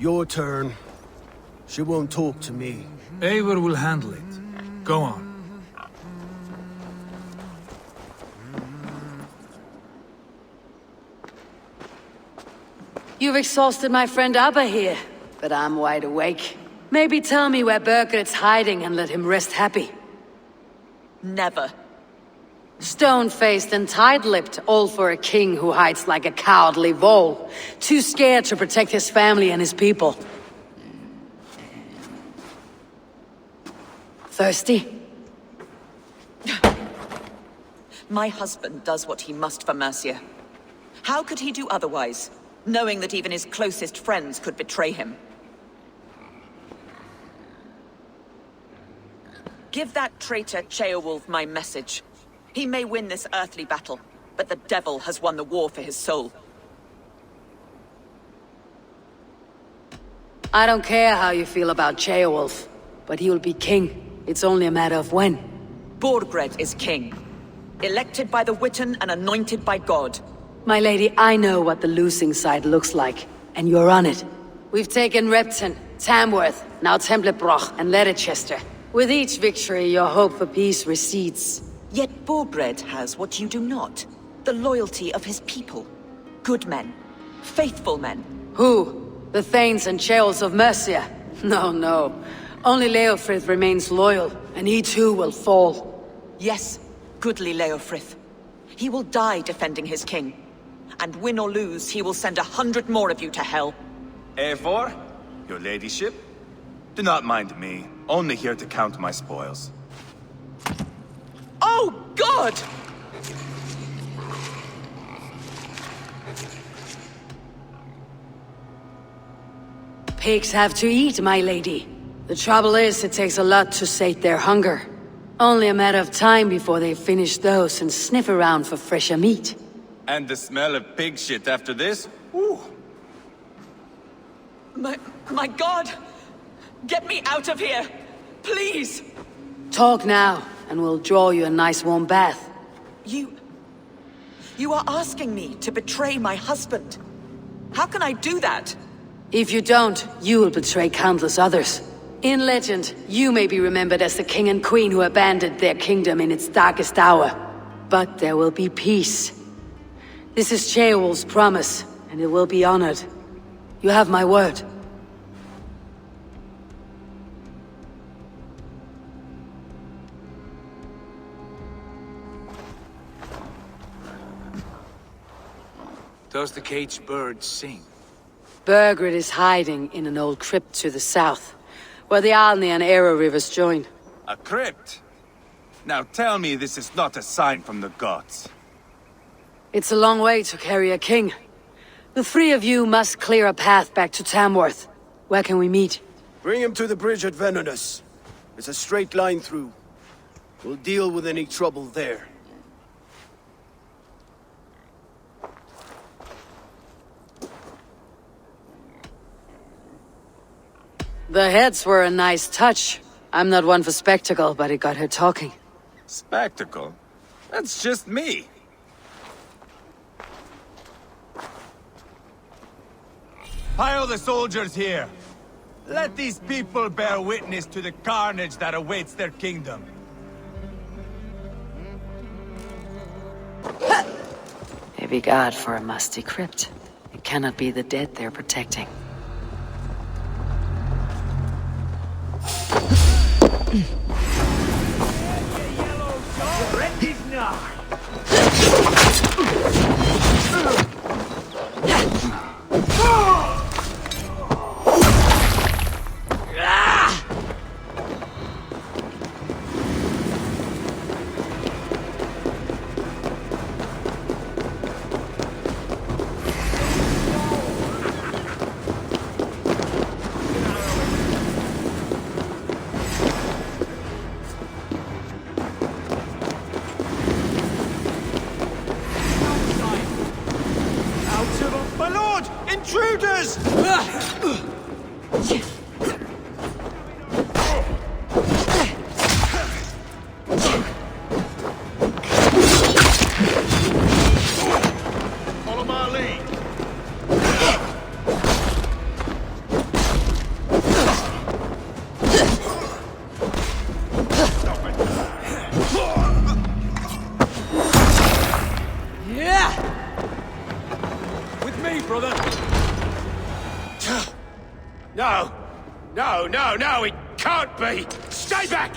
Your turn. She won't talk to me. Eivor will handle it. Go on. You've exhausted my friend Abba here, but I'm wide awake. Maybe tell me where Birgit's hiding and let him rest happy. Never. Stone-faced and tight-lipped, all for a king who hides like a cowardly vole, too scared to protect his family and his people. Thirsty? My husband does what he must for Mercia. How could he do otherwise, knowing that even his closest friends could betray him? Give that traitor Ceolwulf my message. He may win this earthly battle, but the devil has won the war for his soul. I don't care how you feel about Ceolwulf, but he will be king. It's only a matter of when. Borgred is king. Elected by the Witan and anointed by God. My lady, I know what the losing side looks like, and you're on it. We've taken Repton, Tamworth, now Templebroch, and Leicester. With each victory, your hope for peace recedes. Yet Borgred has what you do not. The loyalty of his people. Good men. Faithful men. Who? The Thanes and Ceolls of Mercia? No. Only Leofrith remains loyal, and he too will fall. Yes, goodly Leofrith. He will die defending his king. And win or lose, he will send 100 more of you to hell. Eivor, your ladyship? Do not mind me. Only here to count my spoils. Oh, God! Pigs have to eat, my lady. The trouble is, it takes a lot to sate their hunger. Only a matter of time before they finish those and sniff around for fresher meat. And the smell of pig shit after this? Ooh. My God! Get me out of here! Please! Talk now, and we'll draw you a nice warm bath. You are asking me to betray my husband. How can I do that? If you don't, you will betray countless others. In legend, you may be remembered as the king and queen who abandoned their kingdom in its darkest hour. But there will be peace. This is Ceolwulf's promise, and it will be honored. You have my word. Does the caged bird sing? Birgit is hiding in an old crypt to the south, where the Alni and Arrow rivers join. A crypt? Now tell me this is not a sign from the gods. It's a long way to carry a king. The three of you must clear a path back to Tamworth. Where can we meet? Bring him to the bridge at Venonus. It's a straight line through. We'll deal with any trouble there. The heads were a nice touch. I'm not one for spectacle, but it got her talking. Spectacle? That's just me. Pile the soldiers here. Let these people bear witness to the carnage that awaits their kingdom. Heavy guard for a musty crypt. It cannot be the dead they're protecting. My lord! Intruders! Follow my lead. brother? No! No, no, no, it can't be! Stay back!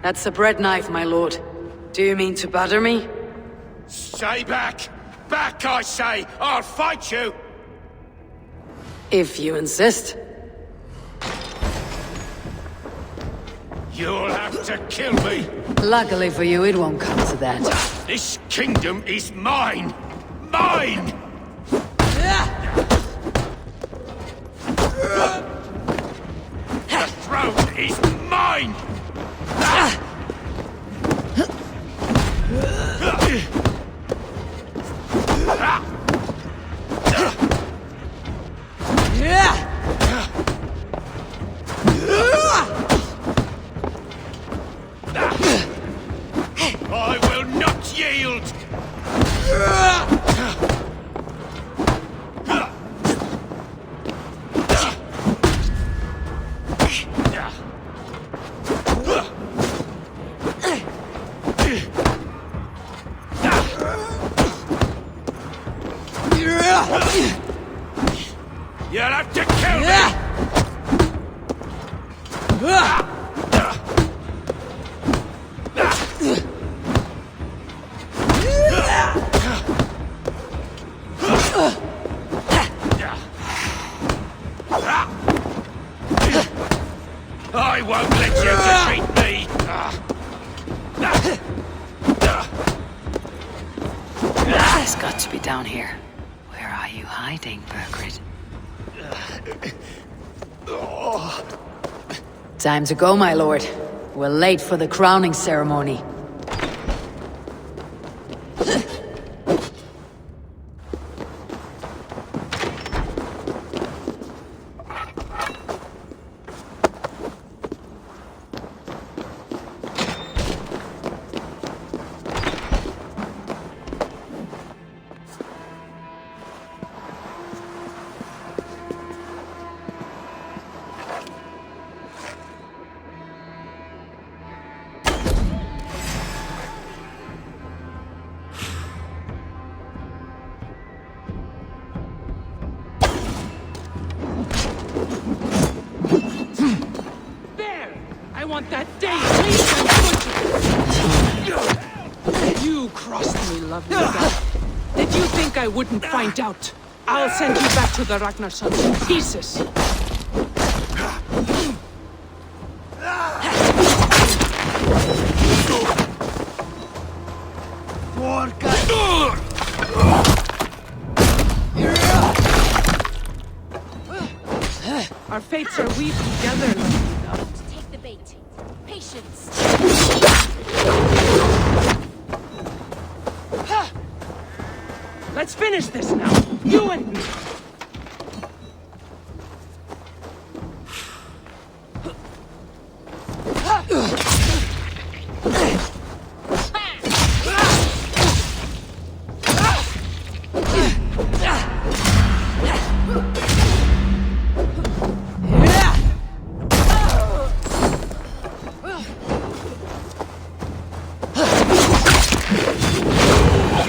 That's a bread knife, my lord. Do you mean to butter me? Stay back! Back, I say! I'll fight you! If you insist. You'll have to kill me! Luckily for you, it won't come to that. This kingdom is mine! Mine! The throne is mine! I will not yield! You'll have to kill me! I won't let you defeat me! It's got to be down here. Where are you hiding, Bergrit? Time to go, my lord. We're late for the crowning ceremony. I want that day and butchered. You crossed me, lovely girl. Did you think I wouldn't find out? I'll send you back to the Ragnarsons in pieces. Our fates are weaved together, lovely girl. Take the bait. Patience. Let's finish this now. You and me.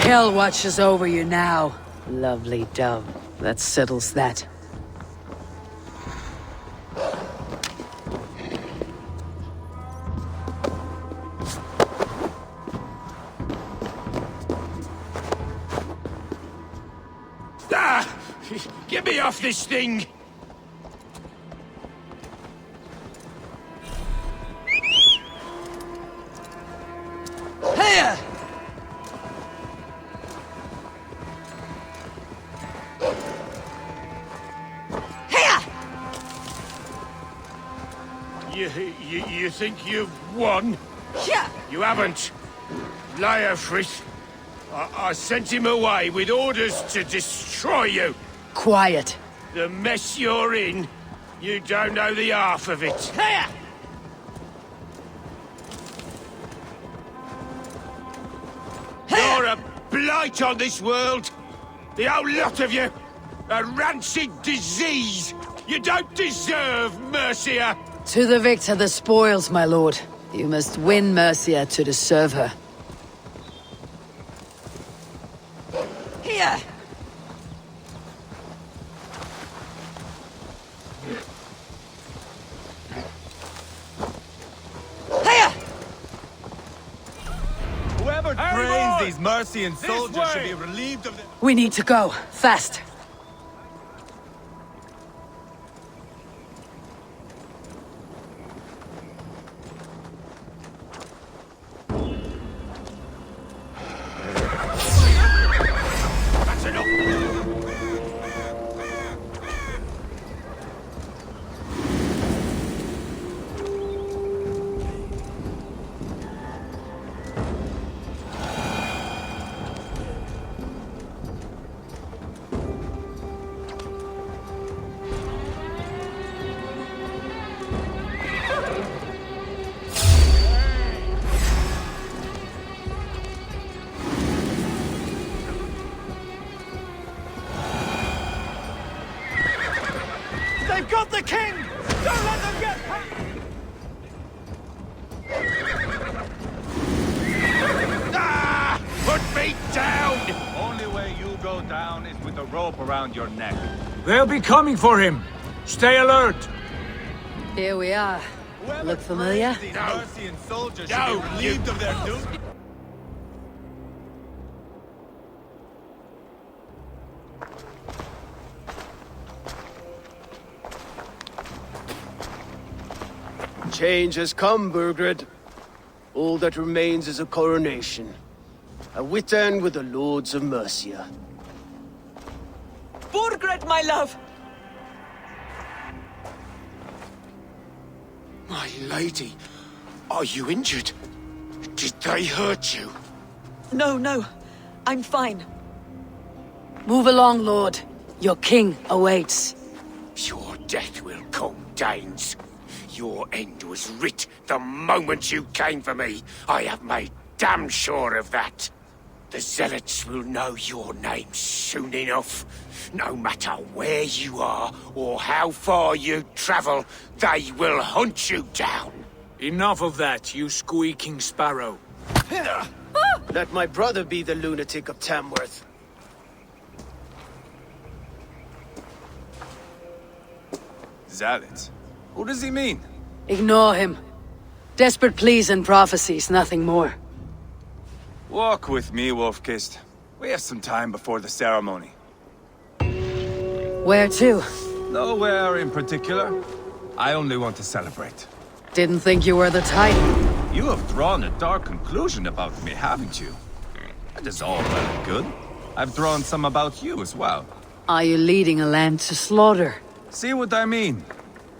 Hell watches over you now, lovely dove. That settles that. Ah! Get me off this thing! Hey! You think you've won? Yeah! You haven't. Leofrith. I sent him away with orders to destroy you. Quiet. The mess you're in, you don't know the half of it. Hey! You're a blight on this world. The whole lot of you. A rancid disease. You don't deserve Mercia. To the victor the spoils, my lord. You must win Mercia to deserve her. Here! Whoever trains these Mercian soldiers should be relieved of their... We need to go. Fast. That's enough! They've got the king! Don't let them get past! Ah! Put me down! Only way you go down is with a rope around your neck. They'll be coming for him. Stay alert. Here we are. Whoever Look familiar? trains these No. Mercian soldiers No, should be relieved of their duty. Change has come, Burgred. All that remains is a coronation. A wit end with the Lords of Mercia. Burgred, my love! My lady, are you injured? Did they hurt you? No, no. I'm fine. Move along, Lord. Your king awaits. Your death will come, Danes. Your end was writ the moment you came for me. I have made damn sure of that. The Zealots will know your name soon enough. No matter where you are or how far you travel, they will hunt you down. Enough of that, you squeaking sparrow. Let my brother be the lunatic of Tamworth. Zealots? Who does he mean? Ignore him. Desperate pleas and prophecies, nothing more. Walk with me, Wolfkist. We have some time before the ceremony. Where to? Nowhere in particular. I only want to celebrate. Didn't think you were the type. You have drawn a dark conclusion about me, haven't you? That is all well and good. I've drawn some about you as well. Are you leading a land to slaughter? See what I mean?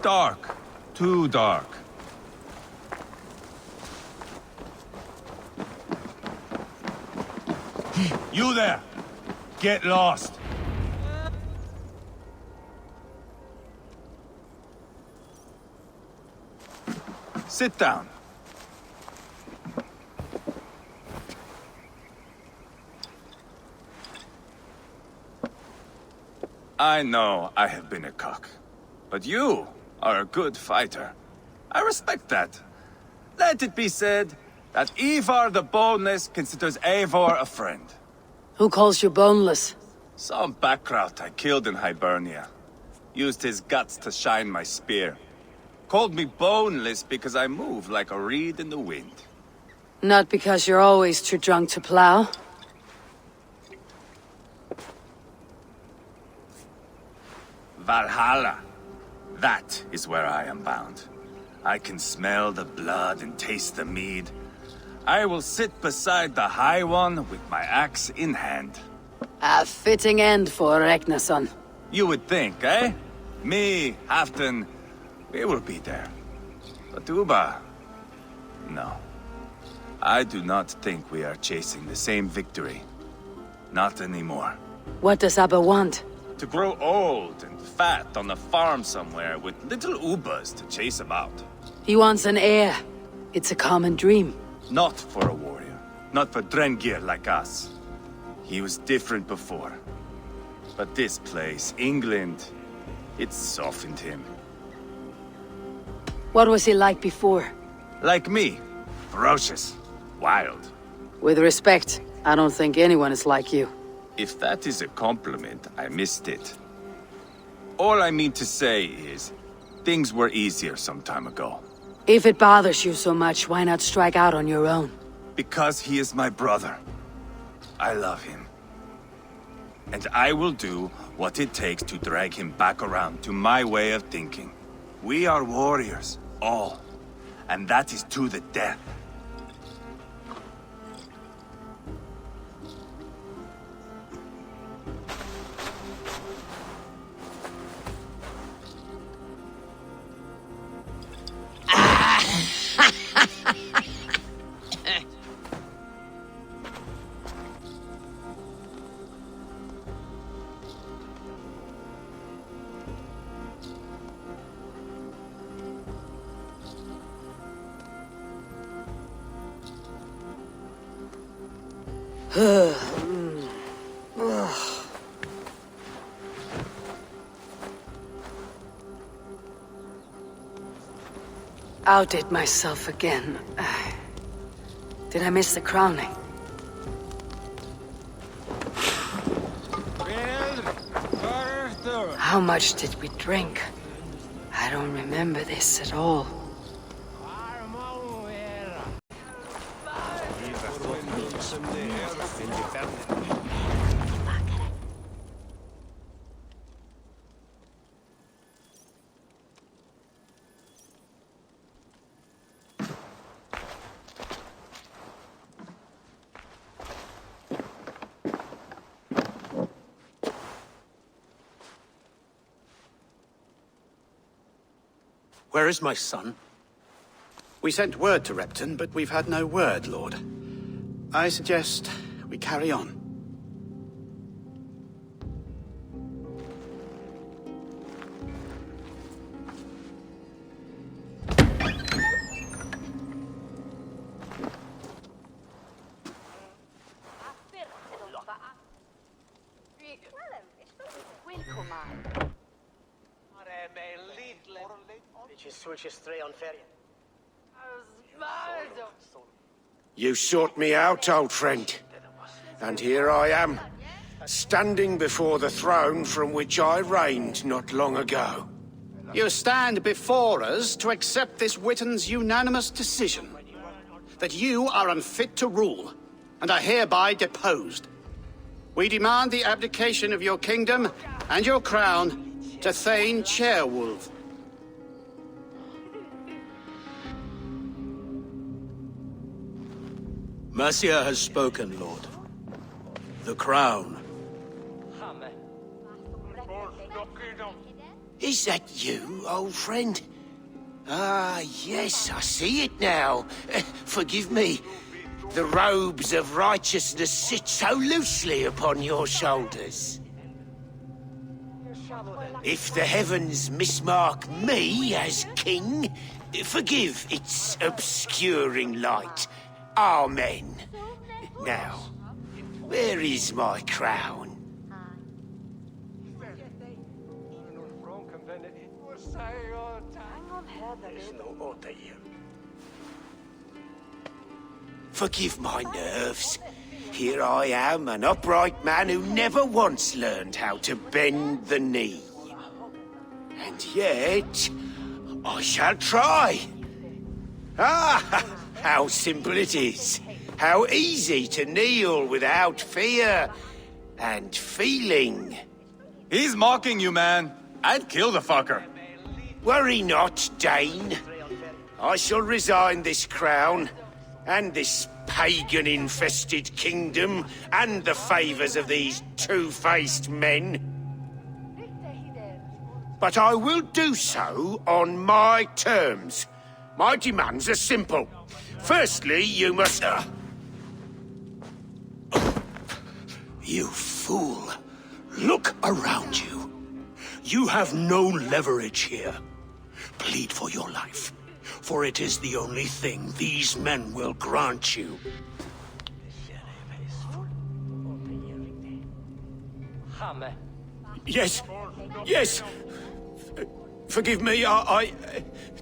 Dark. Too dark. You there! Get lost! Sit down. I know I have been a cock, but you are a good fighter. I respect that. Let it be said that Ivar the Boneless considers Eivor a friend. Who calls you boneless? Some backrout I killed in Hibernia. Used his guts to shine my spear. Called me boneless because I move like a reed in the wind. Not because you're always too drunk to plow? Valhalla. That is where I am bound. I can smell the blood and taste the mead. I will sit beside the High One with my axe in hand. A fitting end for Ragnarsson. You would think, eh? Me, Halfdan, we will be there. But Uba... no. I do not think we are chasing the same victory. Not anymore. What does Abba want? To grow old and fat on a farm somewhere with little Ubas to chase about. He wants an heir. It's a common dream. Not for a warrior. Not for Drengir like us. He was different before. But this place, England, it softened him. What was he like before? Like me. Ferocious. Wild. With respect, I don't think anyone is like you. If that is a compliment, I missed it. All I mean to say is, things were easier some time ago. If it bothers you so much, why not strike out on your own? Because he is my brother. I love him. And I will do what it takes to drag him back around to my way of thinking. We are warriors, all. And that is to the death. Outdid myself again. Did I miss the crowning? How much did we drink? I don't remember this at all. Where is my son? We sent word to Repton, but we've had no word, Lord. I suggest we carry on. You sought me out, old friend. And here I am, standing before the throne from which I reigned not long ago. You stand before us to accept this Witten's unanimous decision. That you are unfit to rule, and are hereby deposed. We demand the abdication of your kingdom and your crown to Thane Chairwolf. Mercia has spoken, Lord. The crown. Is that you, old friend? Ah, yes, I see it now. Forgive me. The robes of righteousness sit so loosely upon your shoulders. If the heavens mismark me as king, forgive its obscuring light. Amen. Now, where is my crown? Forgive my nerves. Here I am, an upright man who never once learned how to bend the knee. And yet, I shall try. Ah, how simple it is. How easy to kneel without fear and feeling. He's mocking you, man. I'd kill the fucker. Worry not, Dane. I shall resign this crown, and this pagan-infested kingdom, and the favors of these two-faced men. But I will do so on my terms. My demands are simple. Firstly, you must... You fool. Look around you. You have no leverage here. Plead for your life, for it is the only thing these men will grant you. Yes, yes. Forgive me, I...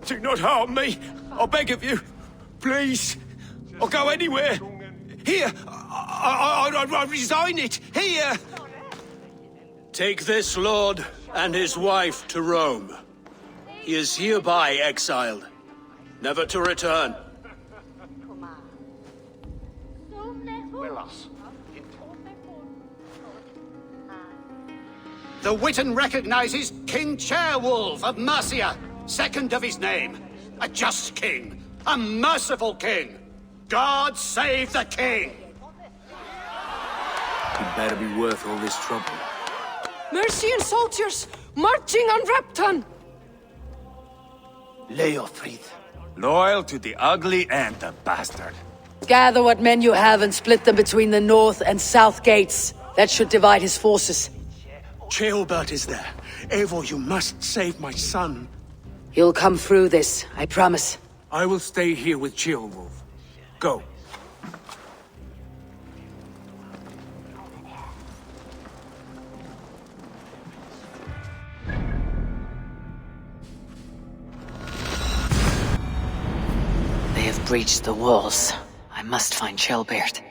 Do not harm me. I beg of you. Please. I'll go anywhere. Here, I resign it here. Take this lord and his wife to Rome. He is hereby exiled, never to return. The Witan recognizes King Ceolwulf of Mercia, second of his name. A just king, a merciful king. God save the king! It better be worth all this trouble. Mercian soldiers marching on Repton! Leofrith. Loyal to the ugly and the bastard. Gather what men you have and split them between the north and south gates. That should divide his forces. Ceolbert is there. Eivor, you must save my son. You'll come through this, I promise. I will stay here with Ceolwulf. Go. They have breached the walls. I must find Ceolbert.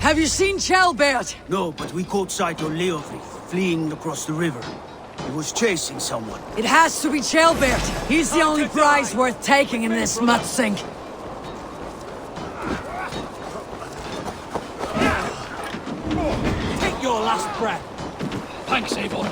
Have you seen Ceolbert? No, but we caught sight of Leofrith fleeing across the river. He was chasing someone. It has to be Ceolbert. He's the only prize worth taking in this mudsink. Take your last breath. Thanks, Eivor.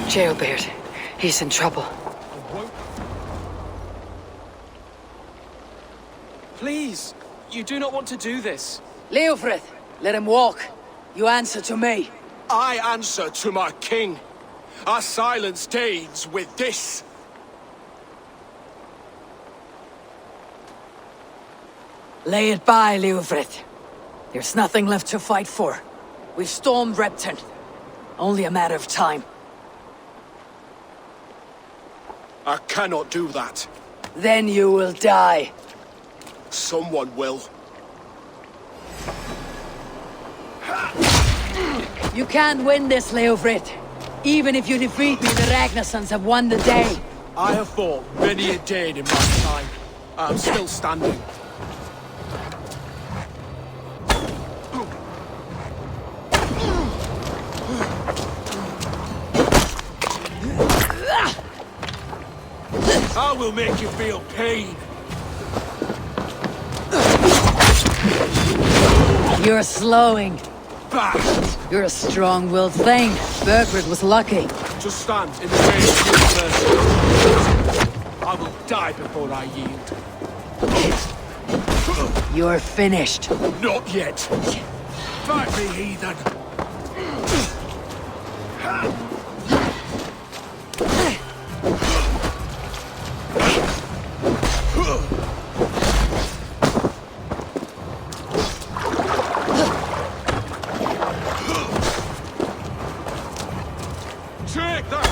Ceolbert. He's in trouble. Please, you do not want to do this. Leofrith, let him walk. You answer to me. I answer to my king. I silence Danes with this. Lay it by, Leofrith. There's nothing left to fight for. We've stormed Repton. Only a matter of time. I cannot do that. Then you will die. Someone will. You can't win this, Leofrith. Even if you defeat me, the Ragnarsons have won the day. I have fought many a Dane in my time. I'm still standing. I will make you feel pain. You're slowing. Back. You're a strong-willed thing. Burgred was lucky. Just stand in the way of universe. I will die before I yield. You're finished. Not yet. Fight me, heathen. Take that!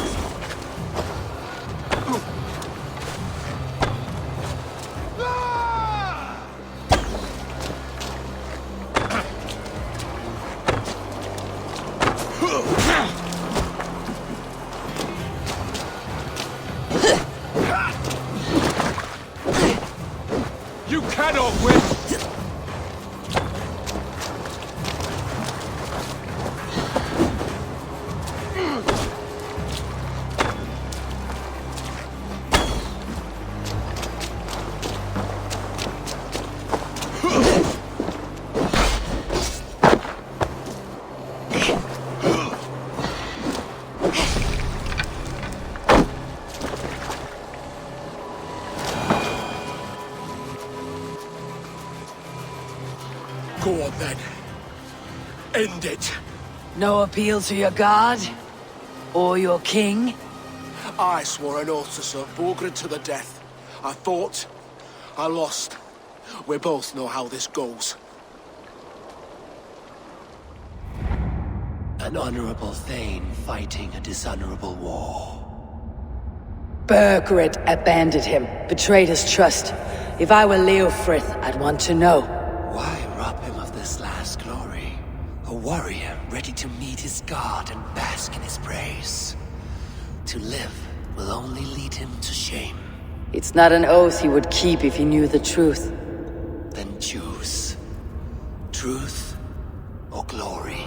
You cannot win! Go on then. End it. No appeal to your god? Or your king? I swore an oath to serve Borgred to the death. I fought. I lost. We both know how this goes. An honorable Thane fighting a dishonorable war. Burgred abandoned him, betrayed his trust. If I were Leofrith, I'd want to know. Why rob him of this last glory? A warrior ready to meet his god and bask in his praise. To live will only lead him to shame. It's not an oath he would keep if he knew the truth. Then choose. Truth or glory.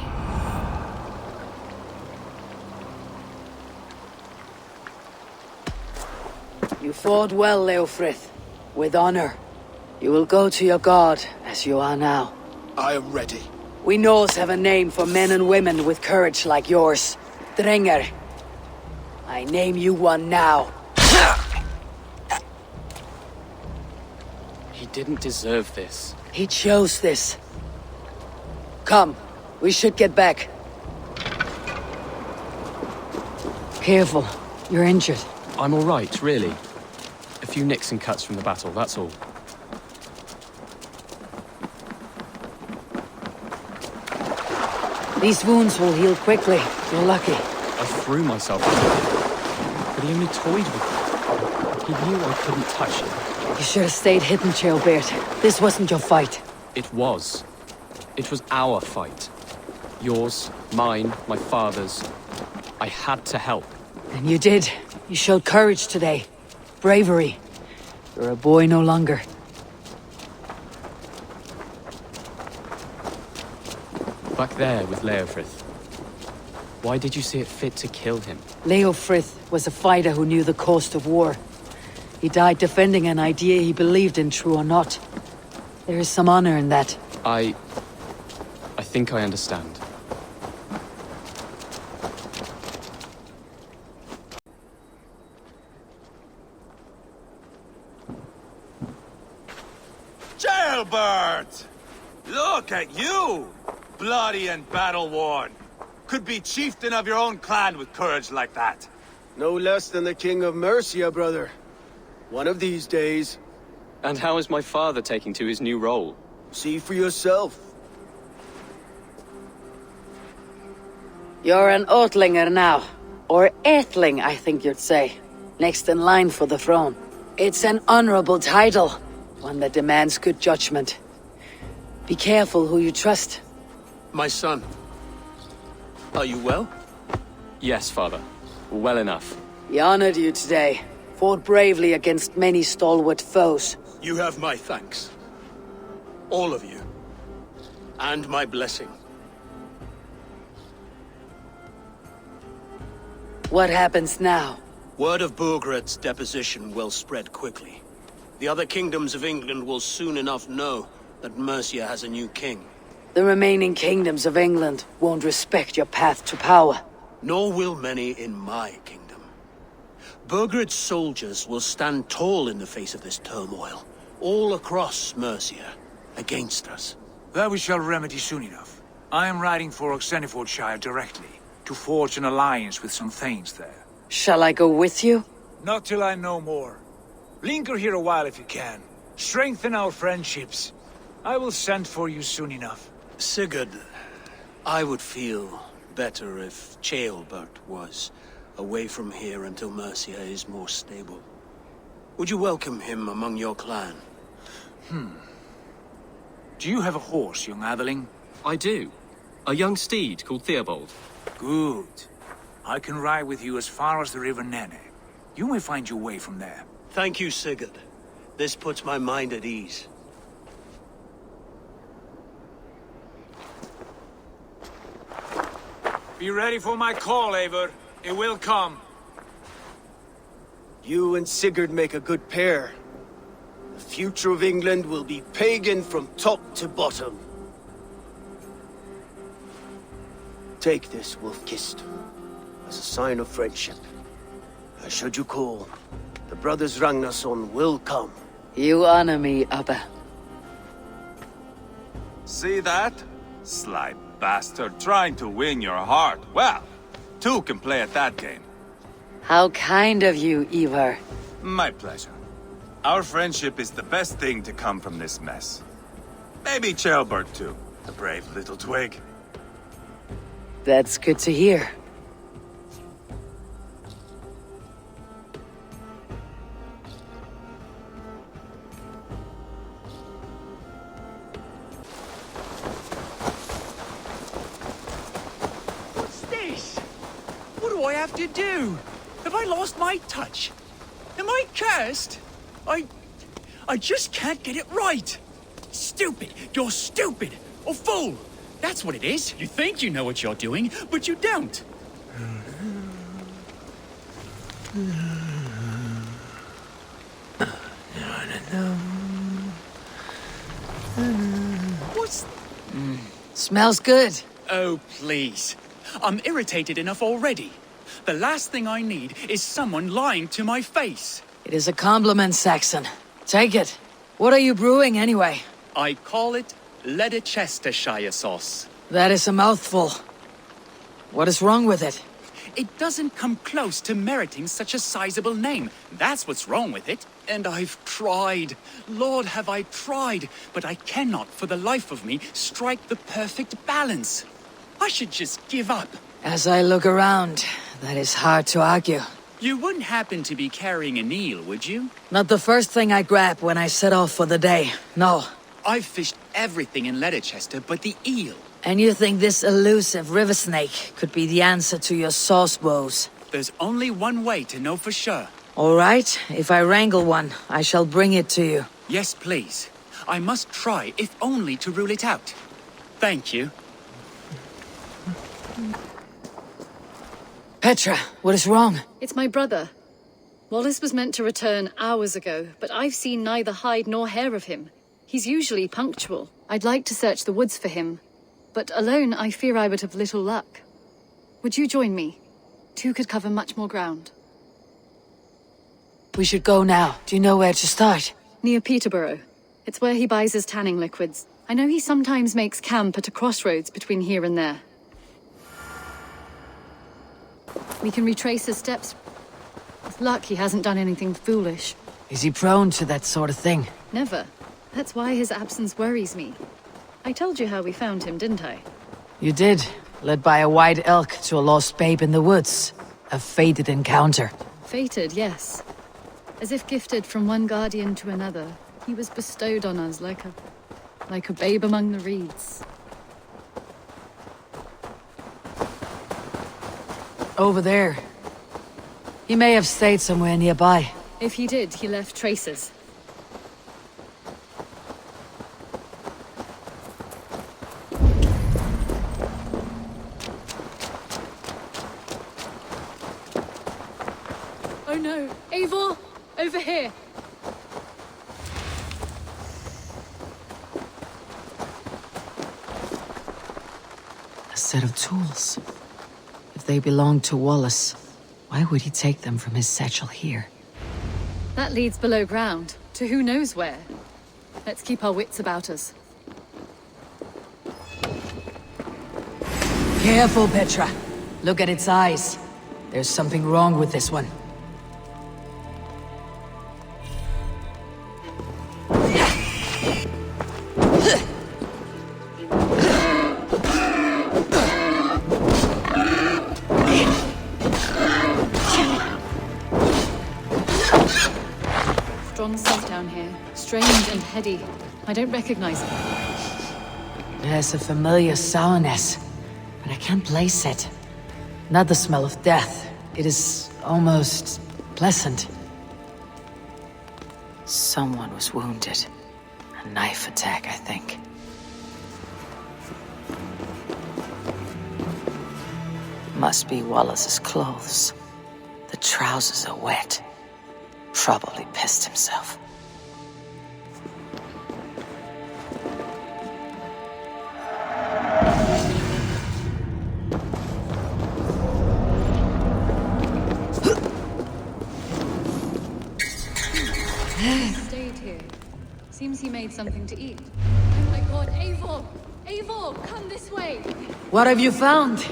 You fought well, Leofrith. With honor. You will go to your god, as you are now. I am ready. We Norse have a name for men and women with courage like yours. Drenger. I name you one now. He didn't deserve this. He chose this. Come, we should get back. Careful, you're injured. I'm all right, really. A few nicks and cuts from the battle, that's all. These wounds will heal quickly. You're lucky. I threw myself at him, but he only toyed with me. He knew I couldn't touch him. You should have stayed hidden, Chaelbert. This wasn't your fight. It was. It was our fight. Yours, mine, my father's. I had to help. And you did. You showed courage today. Bravery. You're a boy no longer. Back there with Leofrith. Why did you see it fit to kill him? Leofrith was a fighter who knew the cost of war. He died defending an idea he believed in, true or not. There is some honor in that. I think I understand. Jailbird! Look at you! Bloody and battle-worn. Could be chieftain of your own clan with courage like that. No less than the King of Mercia, brother. One of these days. And how is my father taking to his new role? See for yourself. You're an Oatlinger now. Or Aethling, I think you'd say. Next in line for the throne. It's an honorable title. One that demands good judgment. Be careful who you trust. My son. Are you well? Yes, father. Well enough. He honored you today. Fought bravely against many stalwart foes. You have my thanks. All of you. And my blessing. What happens now? Word of Burgred's deposition will spread quickly. The other kingdoms of England will soon enough know that Mercia has a new king. The remaining kingdoms of England won't respect your path to power. Nor will many in my kingdom. Burgred's soldiers will stand tall in the face of this turmoil, all across Mercia, against us. That we shall remedy soon enough. I am riding for Oxenfordshire directly, to forge an alliance with some thanes there. Shall I go with you? Not till I know more. Linger here a while if you can. Strengthen our friendships. I will send for you soon enough. Sigurd, I would feel better if Ceolbert was away from here until Mercia is more stable. Would you welcome him among your clan? Do you have a horse, young Atheling? I do. A young steed called Theobald. Good. I can ride with you as far as the River Nene. You may find your way from there. Thank you, Sigurd. This puts my mind at ease. Be ready for my call, Eivor. It will come. You and Sigurd make a good pair. The future of England will be pagan from top to bottom. Take this, Wolf-Kissed, as a sign of friendship. And should you call, the brothers Ragnarsson will come. You honor me, Abba. See that? Sly bastard trying to win your heart. Well, two can play at that game. How kind of you, Ivar. My pleasure. Our friendship is the best thing to come from this mess. Maybe Ceolbert too, the brave little twig. That's good to hear. What's this? What do I have to do? Have I lost my touch? Am I cursed? I just can't get it right. Stupid. You're stupid. Or fool. That's what it is. You think you know what you're doing, but you don't. What's... Smells good. Oh, please. I'm irritated enough already. The last thing I need is someone lying to my face. It is a compliment, Saxon. Take it. What are you brewing, anyway? I call it Leicestershire sauce. That is a mouthful. What is wrong with it? It doesn't come close to meriting such a sizable name. That's what's wrong with it. And I've tried. Lord, have I tried. But I cannot, for the life of me, strike the perfect balance. I should just give up. As I look around, that is hard to argue. You wouldn't happen to be carrying an eel, would you? Not the first thing I grab when I set off for the day, no. I've fished everything in Leicester but the eel. And you think this elusive river snake could be the answer to your sauce woes? There's only one way to know for sure. All right, if I wrangle one, I shall bring it to you. Yes, please. I must try, if only to rule it out. Thank you. Petra, what is wrong? It's my brother. Wallace was meant to return hours ago, but I've seen neither hide nor hair of him. He's usually punctual. I'd like to search the woods for him, but alone I fear I would have little luck. Would you join me? Two could cover much more ground. We should go now. Do you know where to start? Near Peterborough. It's where he buys his tanning liquids. I know he sometimes makes camp at a crossroads between here and there. We can retrace his steps. With luck, he hasn't done anything foolish. Is he prone to that sort of thing? Never. That's why his absence worries me. I told you how we found him, didn't I? You did. Led by a white elk to a lost babe in the woods. A fated encounter. Fated, yes. As if gifted from one guardian to another, he was bestowed on us like a babe among the reeds. Over there. He may have stayed somewhere nearby. If he did, he left traces. Oh no! Eivor! Over here! A set of tools. If they belonged to Wallace, why would he take them from his satchel here? That leads below ground, to who knows where. Let's keep our wits about us. Careful, Petra. Look at its eyes. There's something wrong with this one. Strong scent down here. Strange and heady. I don't recognize it. It has a familiar sourness, but I can't place it. Not the smell of death. It is almost pleasant. Someone was wounded. A knife attack, I think. Must be Wallace's clothes. The trousers are wet. Probably pissed himself. He stayed here. Seems he made something to eat. I'm like God, Eivor! Eivor, come this way! What have you found?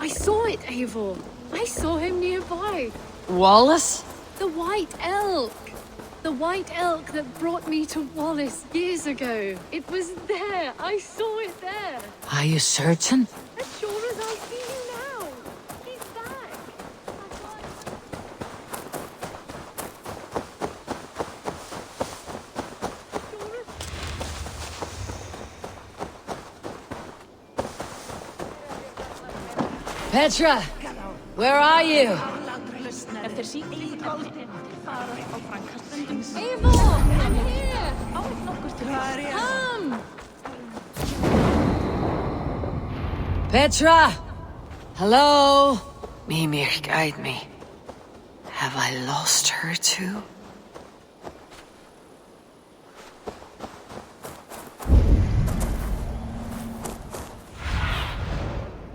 I saw it, Eivor. I saw him nearby. Wallace? The White Elk! The White Elk that brought me to Wallace years ago. It was there. I saw it there. Are you certain? As sure as I see you now. He's back. Petra! Where are you? Eivor! I'm here! Come! Petra! Hello? Mimir, guide me. Have I lost her too?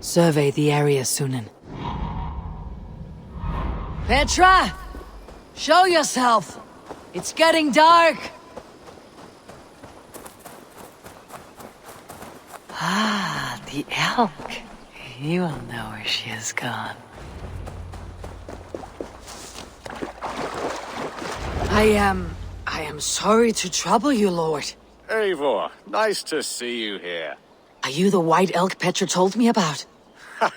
Survey the area, Sunan. Petra! Show yourself! It's getting dark! Ah, the elk. You will know where she has gone. I am sorry to trouble you, Lord. Eivor, nice to see you here. Are you the white elk Petra told me about?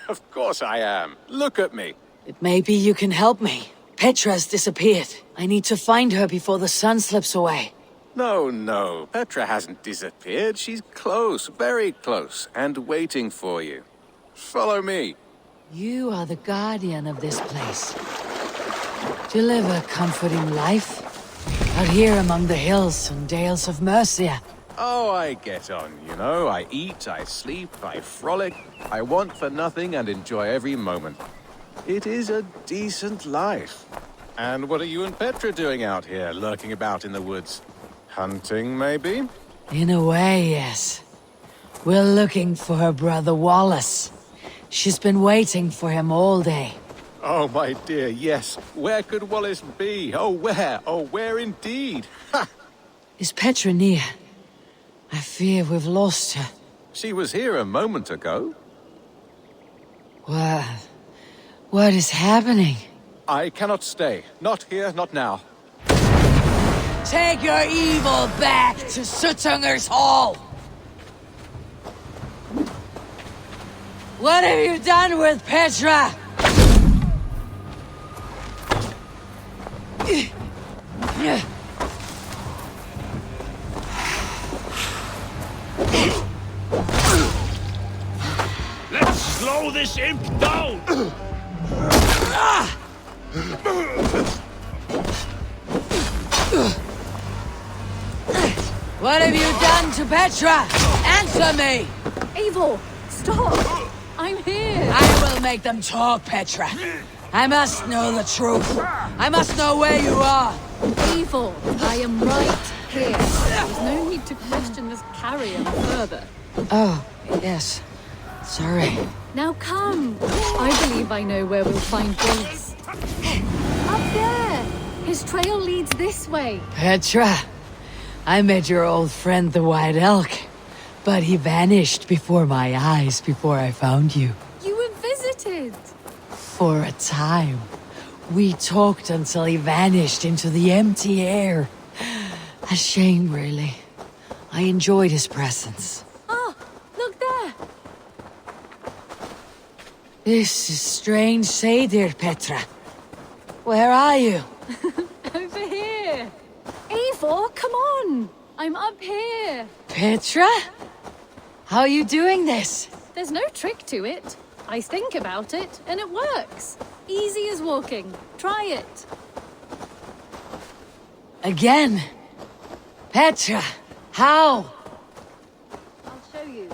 Of course I am. Look at me. It may be you can help me. Petra's disappeared. I need to find her before the sun slips away. No. Petra hasn't disappeared. She's close, very close, and waiting for you. Follow me. You are the guardian of this place. To live a comforting life. Out here among the hills and dales of Mercia. Oh, I get on, you know. I eat, I sleep, I frolic. I want for nothing and enjoy every moment. It is a decent life. And what are you and Petra doing out here, lurking about in the woods? Hunting, maybe? In a way, yes. We're looking for her brother Wallace. She's been waiting for him all day. Oh, my dear, yes. Where could Wallace be? Oh, where? Oh, where indeed? Ha! Is Petra near? I fear we've lost her. She was here a moment ago. What is happening? I cannot stay. Not here, not now. Take your evil back to Sutunger's Hall! What have you done with Petra? Let's slow this imp down! What have you done to Petra? Answer me! Eivor, stop! I'm here! I will make them talk, Petra. I must know the truth. I must know where you are. Eivor, I am right here. There's no need to question this carrion further. Oh, yes. Sorry. Now come. I believe I know where we'll find Wallace. Up there! His trail leads this way. Petra, I met your old friend the White Elk, but he vanished before my eyes before I found you. You were visited. For a time. We talked until he vanished into the empty air. A shame, really. I enjoyed his presence. Ah, look there. This is strange say, dear Petra. Where are you? Over here. Eivor, come on. I'm up here. Petra? How are you doing this? There's no trick to it. I think about it, and it works. Easy as walking. Try it. Again? Petra, how? I'll show you.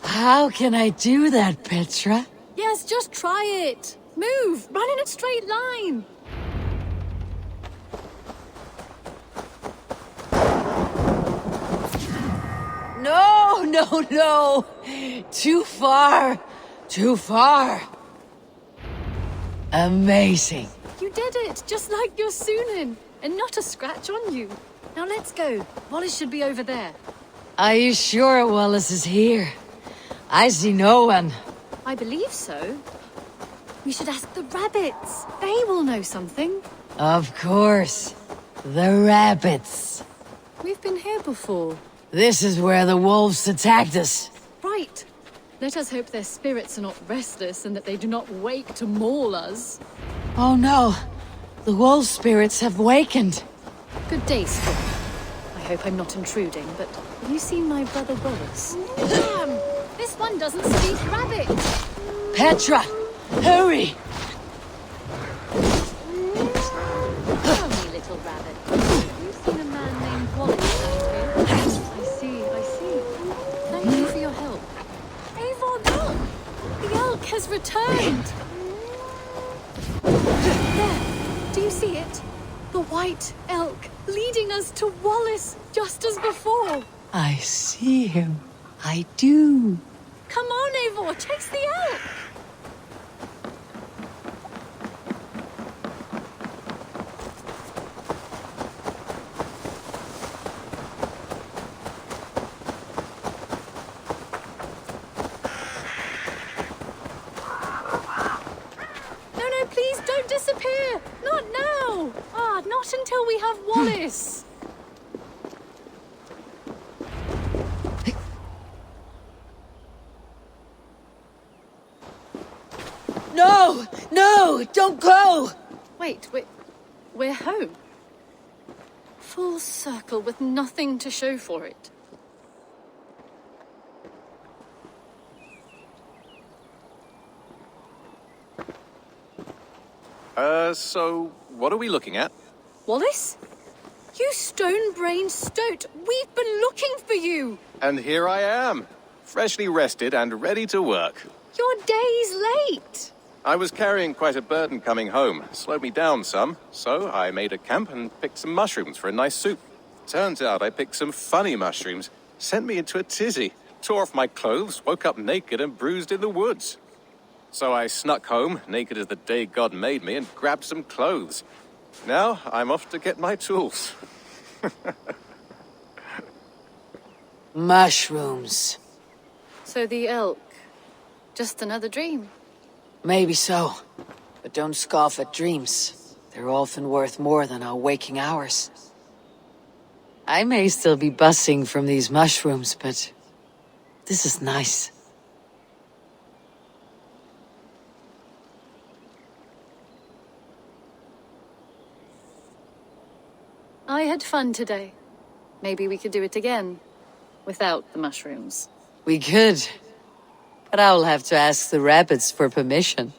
How can I do that, Petra? Yes, just try it. Move. Run in a straight line. No. Too far. Too far. Amazing. You did it, just like your Sunan. And not a scratch on you. Now let's go. Wallace should be over there. Are you sure Wallace is here? I see no one. I believe so. We should ask the rabbits. They will know something. Of course. The rabbits. We've been here before. This is where the wolves attacked us. Right. Let us hope their spirits are not restless and that they do not wake to maul us. Oh no. The wolf spirits have wakened. Good day, Scott. I hope I'm not intruding, but have you seen my brother Wallace? Damn! This one doesn't speak rabbit! Petra! Hurry! Tell me, little rabbit. Have you seen a man named Wallace around here? I see. Thank you for your help. Eivor, look! The elk has returned! There! Do you see it? The white elk leading us to Wallace just as before. I see him. I do. Come on, Eivor, chase the elk! No, please don't disappear! Not now! Not until we have Wallace! No! No! Don't go! Wait, we're home. Full circle with nothing to show for it. So what are we looking at? Wallace? You stone-brained stoat! We've been looking for you! And here I am, freshly rested and ready to work. You're days late! I was carrying quite a burden coming home. Slowed me down some, so I made a camp and picked some mushrooms for a nice soup. Turns out I picked some funny mushrooms. Sent me into a tizzy. Tore off my clothes, woke up naked and bruised in the woods. So I snuck home, naked as the day God made me, and grabbed some clothes. Now I'm off to get my tools. Mushrooms. So the elk, just another dream. Maybe so. But don't scoff at dreams. They're often worth more than our waking hours. I may still be buzzing from these mushrooms, but this is nice. I had fun today. Maybe we could do it again, without the mushrooms. We could. But I'll have to ask the rabbits for permission.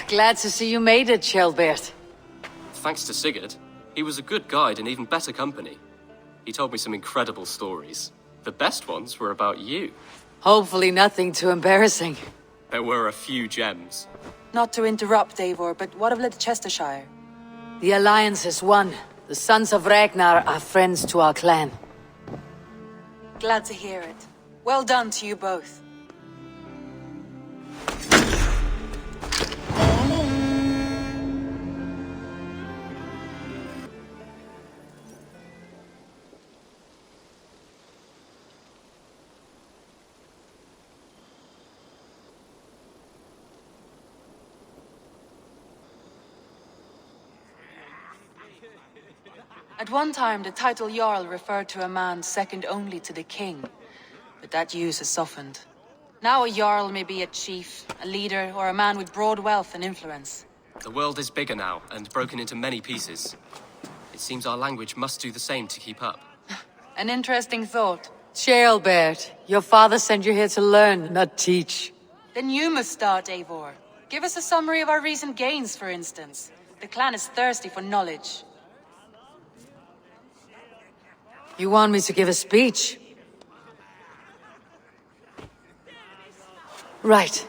Glad to see you made it, Shelbert. Thanks to Sigurd. He was a good guide and even better company. He told me some incredible stories. The best ones were about you. Hopefully nothing too embarrassing. There were a few gems. Not to interrupt, Eivor, but what of Leicestershire? The Alliance has won. The Sons of Ragnar are friends to our clan. Glad to hear it. Well done to you both. At one time, the title Jarl referred to a man second only to the king, but that use has softened. Now a Jarl may be a chief, a leader, or a man with broad wealth and influence. The world is bigger now, and broken into many pieces. It seems our language must do the same to keep up. An interesting thought. Shelbert, your father sent you here to learn, not teach. Then you must start, Eivor. Give us a summary of our recent gains, for instance. The clan is thirsty for knowledge. You want me to give a speech? Right.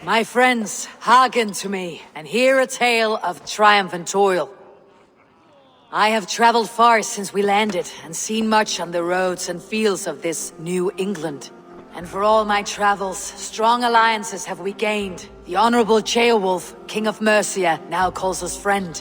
My friends, hearken to me, and hear a tale of triumph and toil. I have traveled far since we landed, and seen much on the roads and fields of this New England. And for all my travels, strong alliances have we gained. The Honorable Ceolwulf, King of Mercia, now calls us friend.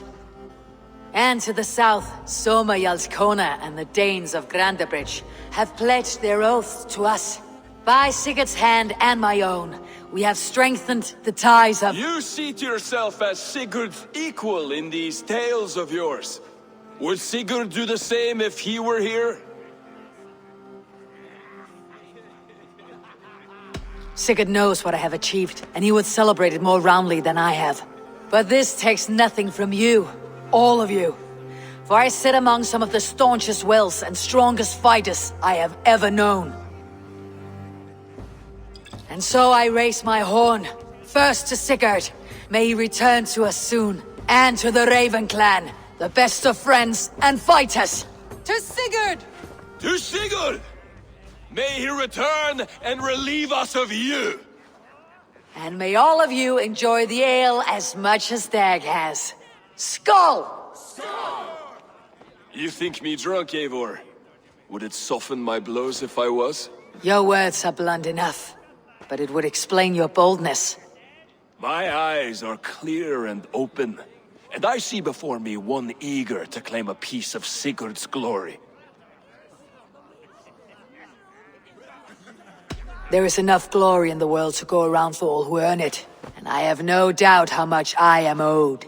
And to the south, Soma Jarlskona and the Danes of Grandebridge have pledged their oaths to us. By Sigurd's hand and my own, we have strengthened the ties of— You seat yourself as Sigurd's equal in these tales of yours. Would Sigurd do the same if he were here? Sigurd knows what I have achieved, and he would celebrate it more roundly than I have. But this takes nothing from you, all of you. For I sit among some of the staunchest wills and strongest fighters I have ever known. And so I raise my horn, first to Sigurd. May he return to us soon. And to the Raven clan, the best of friends and fighters. To Sigurd! To Sigurd! May he return and relieve us of you! And may all of you enjoy the ale as much as Dag has. Skull! You think me drunk, Eivor? Would it soften my blows if I was? Your words are blunt enough, but it would explain your boldness. My eyes are clear and open, and I see before me one eager to claim a piece of Sigurd's glory. There is enough glory in the world to go around for all who earn it, and I have no doubt how much I am owed.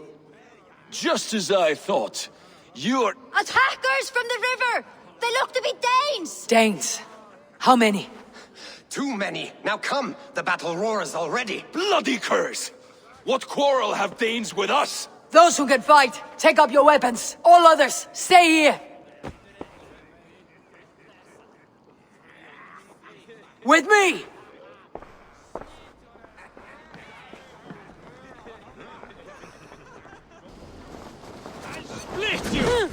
Just as I thought. You're— Attackers from the river! They look to be Danes! Danes? How many? Too many. Now come, the battle roars already. Bloody curse! What quarrel have Danes with us? Those who can fight, take up your weapons. All others, stay here. With me! Split you!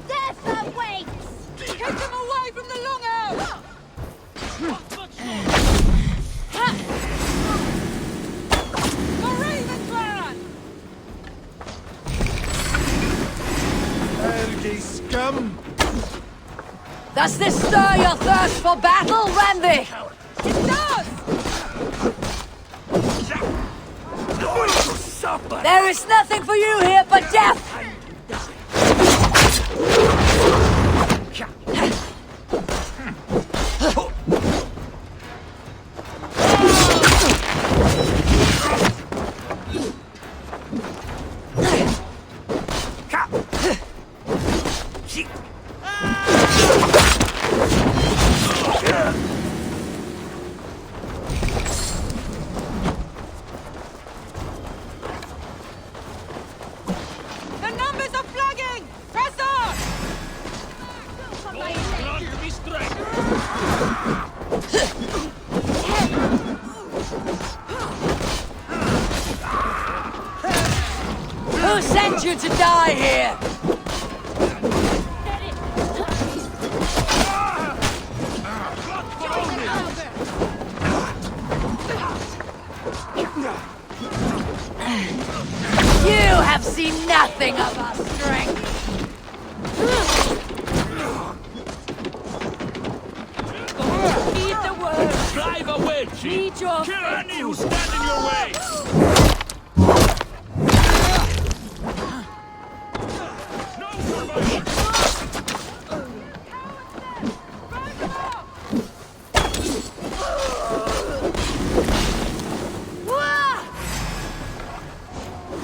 Death awaits! Take them away from the longhouse! The Raven clan! Ergi scum! Does this stir your thirst for battle, Randy? It does! There is nothing for you here but death! The numbers are flagging! Press on! Who sent you to die here? You have seen nothing of our strength! Heed the word! Drive a wedge! Heed your Kill fate. any who stand in your way!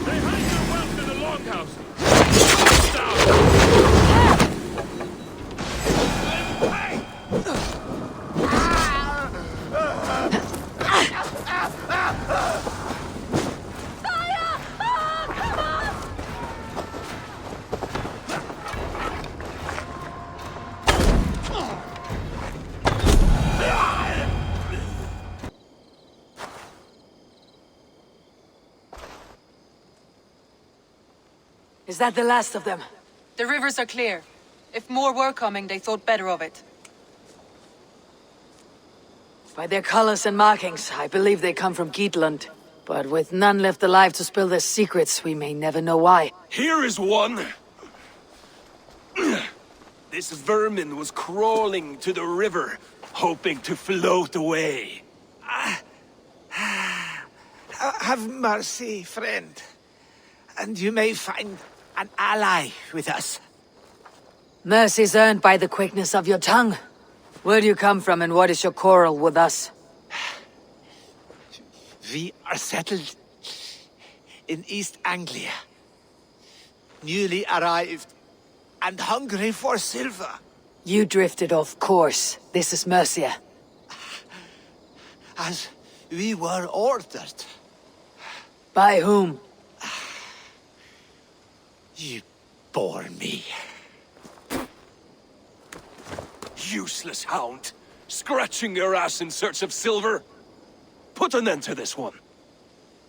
They hide their wealth in the longhouse! Is that the last of them? The rivers are clear. If more were coming, they thought better of it. By their colors and markings, I believe they come from Geatland. But with none left alive to spill their secrets, we may never know why. Here is one. This vermin was crawling to the river, hoping to float away. Have mercy, friend. And you may find an ally with us. Mercy's earned by the quickness of your tongue. Where do you come from and what is your quarrel with us? We are settled in East Anglia. Newly arrived and hungry for silver. You drifted off course. This is Mercia. As we were ordered. By whom? You bore me. Useless hound! Scratching your ass in search of silver? Put an end to this one.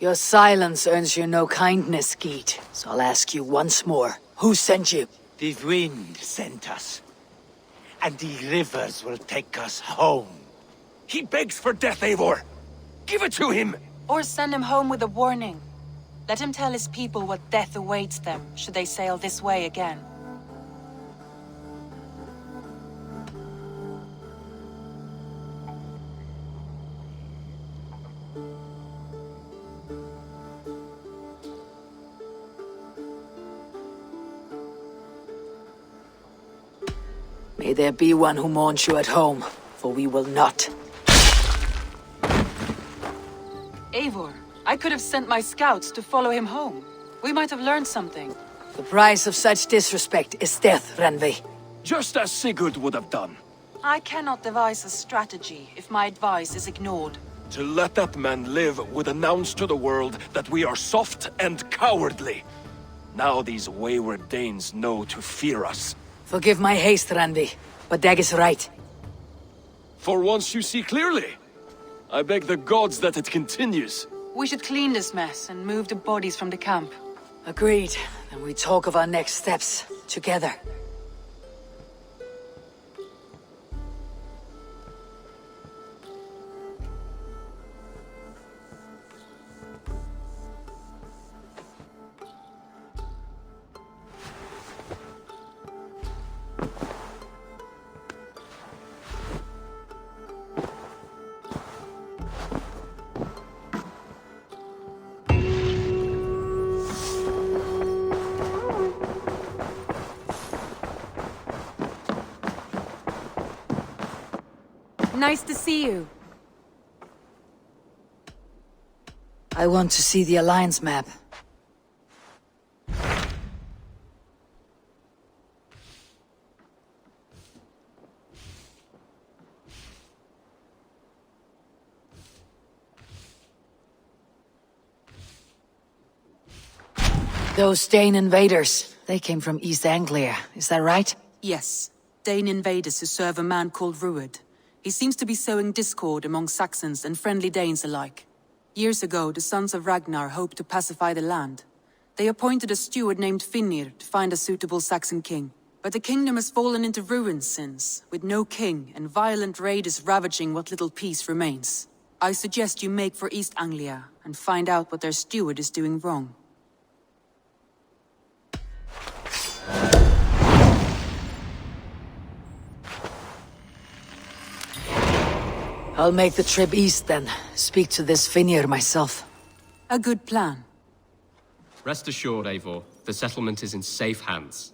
Your silence earns you no kindness, Geet. So I'll ask you once more. Who sent you? The wind sent us. And the rivers will take us home. He begs for death, Eivor! Give it to him! Or send him home with a warning. Let him tell his people what death awaits them, should they sail this way again. May there be one who mourns you at home, for we will not. Eivor, I could have sent my scouts to follow him home. We might have learned something. The price of such disrespect is death, Randvi. Just as Sigurd would have done. I cannot devise a strategy if my advice is ignored. To let that man live would announce to the world that we are soft and cowardly. Now these wayward Danes know to fear us. Forgive my haste, Randvi, but Dag is right. For once you see clearly. I beg the gods that it continues. We should clean this mess and move the bodies from the camp. Agreed. Then we talk of our next steps, together. Nice to see you. I want to see the Alliance map. Those Dane invaders, they came from East Anglia, is that right? Yes. Dane invaders who serve a man called Rued. He seems to be sowing discord among Saxons and friendly Danes alike. Years ago, the sons of Ragnar hoped to pacify the land. They appointed a steward named Finnir to find a suitable Saxon king. But the kingdom has fallen into ruins since, with no king and violent raiders ravaging what little peace remains. I suggest you make for East Anglia and find out what their steward is doing wrong. I'll make the trip east then. Speak to this Finnir myself. A good plan. Rest assured, Eivor, the settlement is in safe hands.